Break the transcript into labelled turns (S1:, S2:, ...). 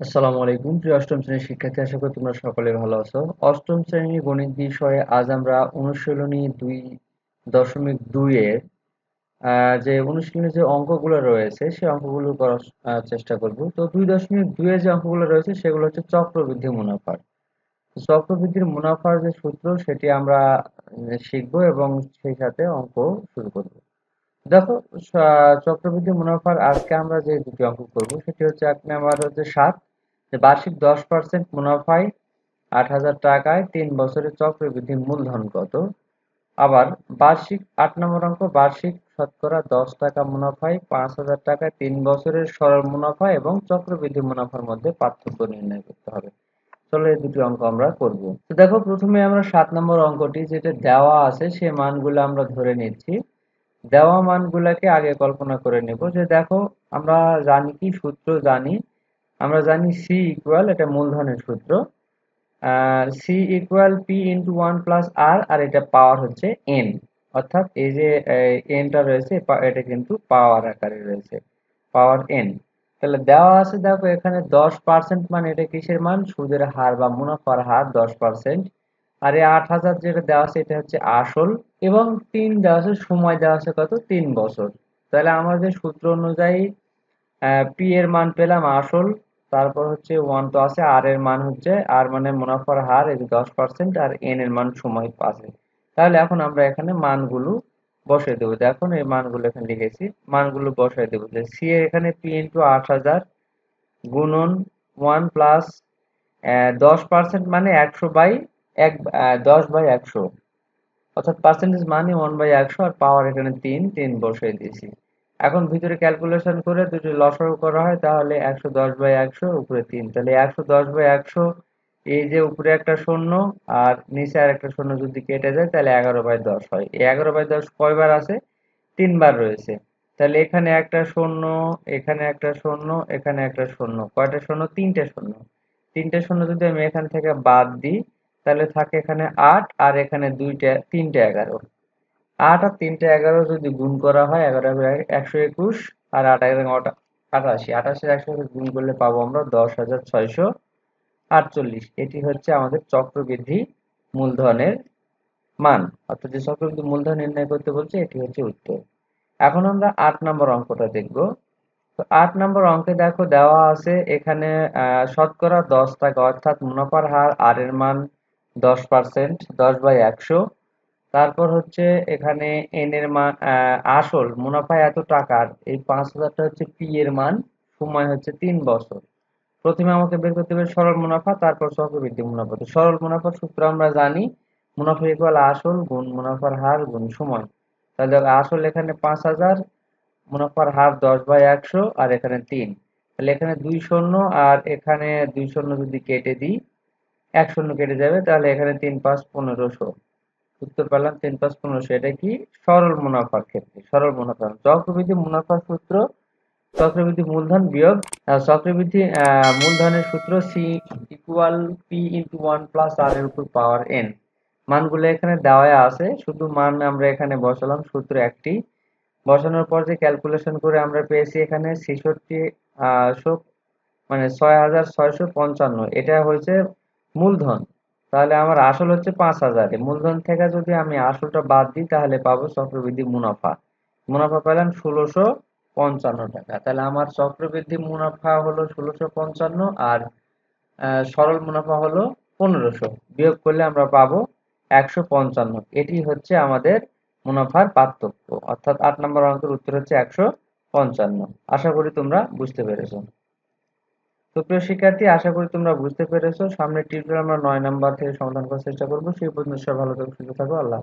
S1: আসসালামু আলাইকুম প্রিয় অষ্টম শ্রেণীর শিক্ষার্থী, আশা করি তোমরা সকলে ভালো আছো। অষ্টম শ্রেণীর গণিত বিষয়ে আজ আমরা অনুশীলনী 2.2 এর যে অনুশীলনের যে অঙ্কগুলো রয়েছে সেই অঙ্কগুলো করার চেষ্টা করব। তো 2.2 এর যে অঙ্কগুলো রয়েছে সেগুলো হচ্ছে চক্রবৃদ্ধি মুনাফার। চক্রবৃদ্ধির মুনাফার যে সূত্র সেটি আমরা শিখবো এবং সেই সাথে অঙ্ক শুরু করব। দেখো, চক্রবৃদ্ধি মুনাফার আজকে আমরা যে দুটি অঙ্ক করব সেটি হচ্ছে এক নাম্বার হচ্ছে 7, যে বার্ষিক 10% মুনাফায় 8,000 টাকায় 3 বছরের চক্রবৃদ্ধি মূলধন কত। আবার বার্ষিক 8 নম্বর অঙ্ক, বার্ষিক শতকরা 10 টাকা মুনাফায় 5,000 টাকায় 3 বছরের সরল মুনাফা এবং চক্রবৃদ্ধি মুনাফার মধ্যে পার্থক্য নির্ণয় করতে হবে। চলো এই দুটি অঙ্ক আমরা করব। তো দেখো, প্রথমে আমরা 7 নম্বর অঙ্কটি যেটা দেওয়া আছে সে মানগুলো আমরা ধরে নিচ্ছি। দেওয়া মানগুলাকে আগে কল্পনা করে নেব। যে দেখো, আমরা জানি কি সূত্র জানি, আমরা জানি সি ইকুয়াল, এটা মূলধনের সূত্র, C equal P into 1 plus R, আর এটা পাওয়ার হচ্ছে এন। অর্থাৎ এই যে এনটা রয়েছে এটা কিন্তু পাওয়ার আকারে রয়েছে, পাওয়ার এন। তাহলে দেওয়া আছে, দেখো এখানে 10% মানে এটা কিসের মান, সুদের হার বা মুনাফার হার 10%। আর এই 8,000 যেটা দেওয়া আছে এটা হচ্ছে আসল, এবং 3 দেওয়া আছে, সময় দেওয়া আছে কত, 3 বছর। তাহলে আমাদের সূত্র অনুযায়ী পি এর মান পেলাম আসল, তারপর হচ্ছে 1 তো আছে, আর এর মান হচ্ছে, আর মানে মুনাফার হার এই যে 10%, আর এন এর মান সময় আছে। তাহলে এখন আমরা এখানে মানগুলো বসাই দেবো। দেখুন এই মানগুলো এখানে লিখেছি, মানগুলো বসাই দেবো। যে সি এর এখানে পি ইন্টু 8,000 গুণন 1 প্লাস 10% মানে 10/100, অর্থাৎ পার্সেন্টেজ মানে 1/100, আর পাওয়ার এখানে 3 বসাই দিয়েছি। এখন ভিতরে ক্যালকুলেশন করে দুটো লসাগু করা হয়, তাহলে 110/100 উপরে 3, তাহলে 110/100, এই যে উপরে একটা শূন্য আর নিচে আর একটা শূন্য যদি কেটে যায় তাহলে 11/10 হয়। এই 11/10 কয়বার আছে, 3 বার রয়েছে। তাহলে এখানে একটা শূন্য, এখানে একটা শূন্য, এখানে একটা শূন্য, কয়টা শূন্য, 3টে শূন্য। 3টে শূন্য যদি আমি এখান থেকে বাদ দিই তাহলে থাকে এখানে 8, আর এখানে 3টে 11। 8 আর 3টে 11 যদি গুণ করা হয়, 11 121, আর 8 88, 88 100 গুণ করলে পাবো আমরা 10,648। এটি হচ্ছে আমাদের চক্রবৃদ্ধি মূলধনের মান, অর্থাৎ যে চক্রবৃদ্ধি মূলধন নির্ণয় করতে বলছে এটি হচ্ছে উত্তর। এখন আমরা 8 নম্বর অঙ্কটা দেখব। তো 8 নম্বর অঙ্কে দেখো দেওয়া আছে এখানে শতকরা 10 টাকা, অর্থাৎ মুনাফার হার আর এর মান 10%, 10/100। তারপর হচ্ছে এখানে এন এর মান, আসল মুনাফা এত টাকার, এই 5,000টা হচ্ছে পি এর মান, সময় হচ্ছে 3 বছর। প্রথমে আমাকে বের করতে হবে সরল মুনাফা, তারপর চক্রবৃদ্ধি মুনাফা। তো সরল মুনাফার সূত্র আমরা জানি, মুনাফা ইকুয়াল আসল গুণ মুনাফার হার গুণ সময়। তাহলে দেখো আসল এখানে 5,000, মুনাফার হার 10/100, আর এখানে 3। তাহলে এখানে 2 শূন্য, আর এখানে 2 শূন্য যদি কেটে দিই, 1 শূন্য কেটে যাবে, তাহলে এখানে 3 5 1500 উত্তর পেলাম। 3 5 1500, এটা কি সরল মুনাফার ক্ষেত্রে, সরল মুনাফা। চক্রবৃদ্ধি মুনাফার সূত্র, চক্রবৃদ্ধি মূলধন বিয়োগ চক্রবৃদ্ধি মূলধনের সূত্র C equal P into 1 plus R এর উপর পাওয়ার এন। মানগুলো এখানে দেওয়া আছে, শুধু মান আমরা এখানে বসালাম, সূত্র একটি। বসানোর পর যে ক্যালকুলেশন করে আমরা পেয়েছি এখানে 66 মানে 6,655, এটা হয়েছে মূলধন। তাহলে আমার আসল হচ্ছে 5,000, মূলধন থেকে যদি আমি আসলটা বাদ দিই তাহলে পাবো চক্রবৃদ্ধি মুনাফা। মুনাফা পেলাম 1,655 টাকা। তাহলে আমার চক্রবৃদ্ধি মুনাফা হলো 1,655, আর সরল মুনাফা হলো 1,500। বিয়োগ করলে আমরা পাবো 155। এটি হচ্ছে আমাদের মুনাফার পার্থক্য, অর্থাৎ 8 নম্বর অঙ্কের উত্তর হচ্ছে 155। আশা করি তোমরা বুঝতে পেরেছো। তো প্রিয় শিক্ষার্থী, আশা করি তোমরা বুঝতে পেরেছো। সামনের টিউটোরিয়ালে আমরা 9 নাম্বার থেকে সমাধান করার চেষ্টা করবো। সেই পর্যন্ত সবাই ভালো থাকো, সুস্থ থাকো। আল্লাহ হাফেজ।